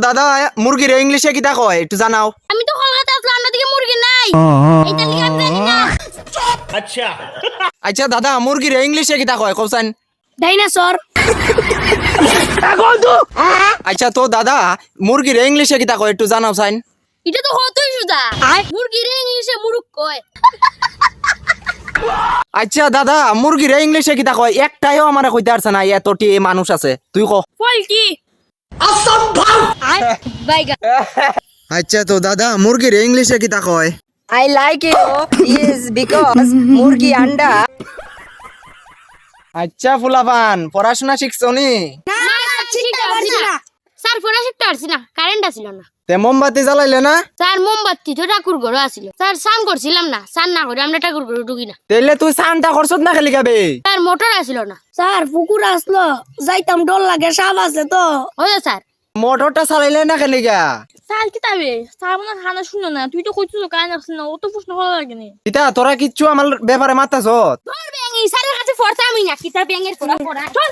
দাদা মুরগির ইংলিশে কিটা কয় একটু জানাও। আমি তো কলকাতা আসলাম, আমরা দিকে মুরগি নাই, এটা লিখে আমি জানি না। আচ্ছা দাদা মুরগির ইংলিশে কিটা কয় কওছেন? ডাইনোসর। আচ্ছা তো দাদা মুরগির ইংলিশে কিটা কয় একটু জানাও সাইন। এটা তো কতই সুদা, মুরগির ইংলিশে মুরগ কয়। আচ্ছা দাদা মুরগির ইংলিশে কিটা কয় একটাইও আমারে কইতে পারছ না, এতটি মানুষ আছে তুই ক। পোল্ট্রি। অসম্ভব। বাইগা। আচ্ছা তো দাদা মুরগির ইংলিশে কিটা কয়? I like it is because মুরগি আন্ডা। আচ্ছা ফুলাপান পড়াশোনা শিখছো নি? না শিখতে পারছি না স্যার, পড়া শিখতে পারছি না, কারেন্ট আসিল না তে মোমবাতি জ্বালাইলে না? স্যার। মোমবাতি তো ঠাকুর ঘরে আসিল স্যার, স্নান করছিলাম না, স্নান না করে আমরা ঠাকুর ঘরে ঢুকি না। তেলে তুই সানটা করছত না খালি গাবে? স্যার মোটর আসিল না। স্যার পুকুর আসলো, যাইতাম ডর লাগে, সাপ আছে তো। ওই স্যার। মোটরটা চালাইলে না খালি গা? স্যার কিতাবে স্যার মনে খানা শুনো না, তুই তো কইছিস কাজ আসছ না, অত প্রশ্ন ভালো লাগে না। ইতা তোরা কিচ্ছু আমার ব্যাপারে মাতাছত? তোর ব্যাঙি স্যারের কাছে পড়তামই না, কিতাব ব্যাঙের পড়া পড়া চল।